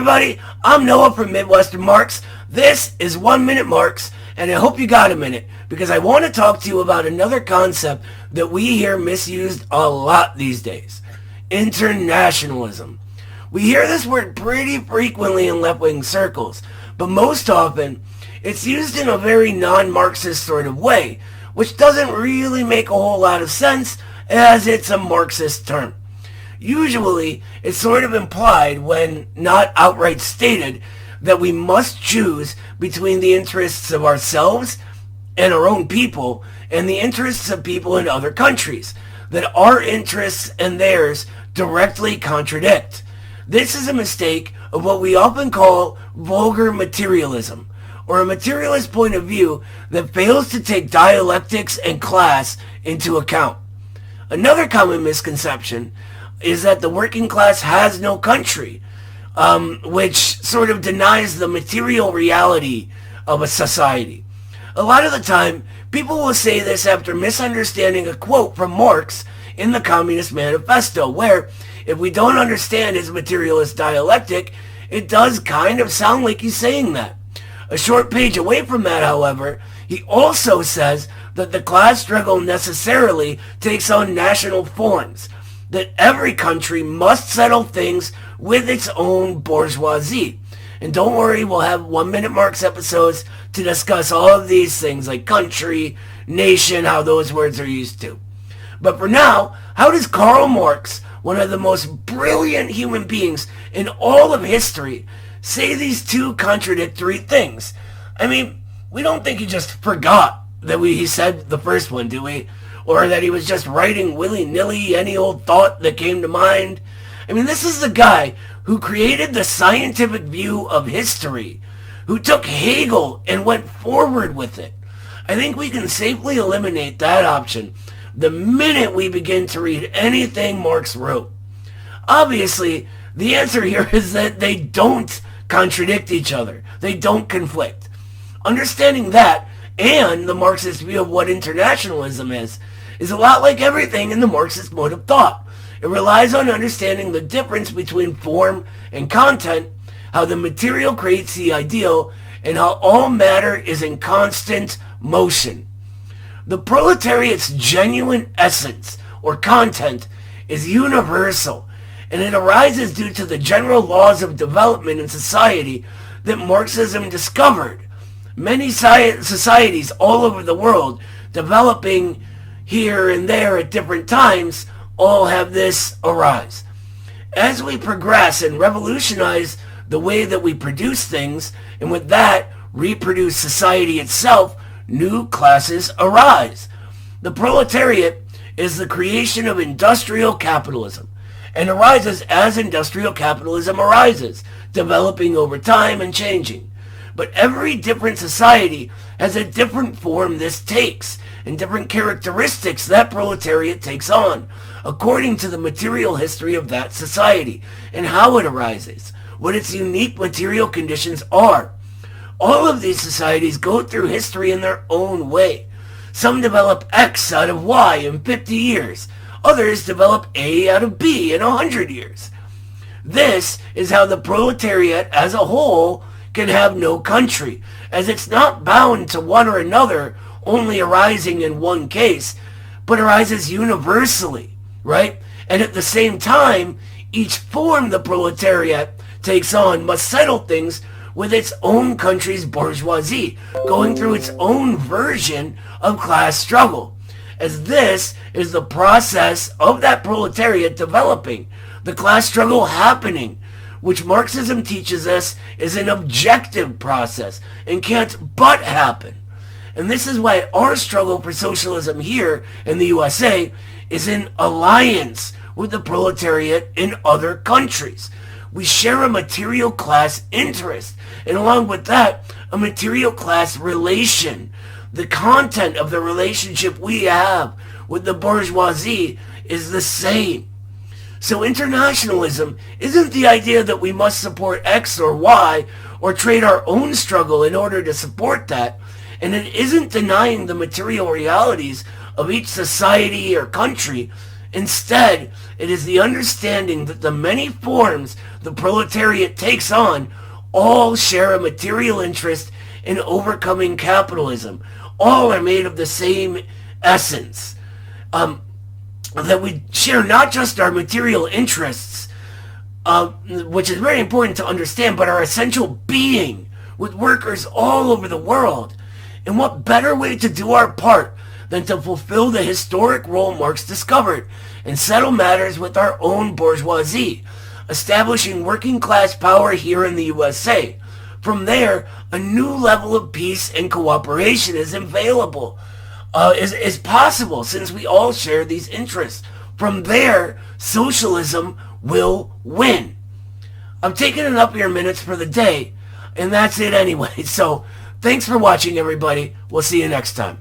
everybody, I'm Noah from Midwestern Marx. This is 1 Minute Marx, and I hope you got a minute, because I want to talk to you about another concept that we hear misused a lot these days. Internationalism. We hear this word pretty frequently in left-wing circles, but most often, it's used in a very non-Marxist sort of way, which doesn't really make a whole lot of sense, as it's a Marxist term. Usually, it's sort of implied, when not outright stated, that we must choose between the interests of ourselves and our own people and the interests of people in other countries, that our interests and theirs directly contradict. This is a mistake of what we often call vulgar materialism, or a materialist point of view that fails to take dialectics and class into account. Another common misconception is that the working class has no country, which sort of denies the material reality of a society. A lot of the time, people will say this after misunderstanding a quote from Marx in the Communist Manifesto, where, if we don't understand his materialist dialectic, it does kind of sound like he's saying that. A short page away from that, however, he also says that the class struggle necessarily takes on national forms, that every country must settle things with its own bourgeoisie. And don't worry, we'll have 1 Minute Marx episodes to discuss all of these things like country, nation, how those words are used too. But for now, how does Karl Marx, one of the most brilliant human beings in all of history, say these two contradictory things? I mean, we don't think he just forgot that he said the first one, do we? Or that he was just writing willy-nilly any old thought that came to mind. I mean, this is the guy who created the scientific view of history, who took Hegel and went forward with it. I think we can safely eliminate that option the minute we begin to read anything Marx wrote. Obviously, the answer here is that they don't contradict each other. They don't conflict. Understanding that, and the Marxist view of what internationalism is a lot like everything in the Marxist mode of thought. It relies on understanding the difference between form and content, how the material creates the ideal, and how all matter is in constant motion. The proletariat's genuine essence, or content, is universal, and it arises due to the general laws of development in society that Marxism discovered. Many societies all over the world, developing here and there at different times, all have this arise. As we progress and revolutionize the way that we produce things, and with that, reproduce society itself, new classes arise. The proletariat is the creation of industrial capitalism, and arises as industrial capitalism arises, developing over time and changing. But every different society has a different form this takes, and different characteristics that proletariat takes on, according to the material history of that society, and how it arises, what its unique material conditions are. All of these societies go through history in their own way. Some develop X out of Y in 50 years. Others develop A out of B in 100 years. This is how the proletariat as a whole can have no country, as it's not bound to one or another, only arising in one case, but arises universally, right? And at the same time, each form the proletariat takes on must settle things with its own country's bourgeoisie, going through its own version of class struggle, as this is the process of that proletariat developing, the class struggle happening, which Marxism teaches us is an objective process and can't but happen. And this is why our struggle for socialism here in the USA is in alliance with the proletariat in other countries. We share a material class interest, and along with that, a material class relation. The content of the relationship we have with the bourgeoisie is the same. So internationalism isn't the idea that we must support X or Y or trade our own struggle in order to support that. And it isn't denying the material realities of each society or country. Instead, it is the understanding that the many forms the proletariat takes on all share a material interest in overcoming capitalism. All are made of the same essence. That we share not just our material interests, which is very important to understand, but our essential being with workers all over the world. And what better way to do our part than to fulfill the historic role Marx discovered and settle matters with our own bourgeoisie, establishing working class power here in the USA. From there, a new level of peace and cooperation is available, is possible since we all share these interests. From there, socialism will win. I'm taking it up your minutes for the day, and that's it anyway. So, thanks for watching, everybody. We'll see you next time.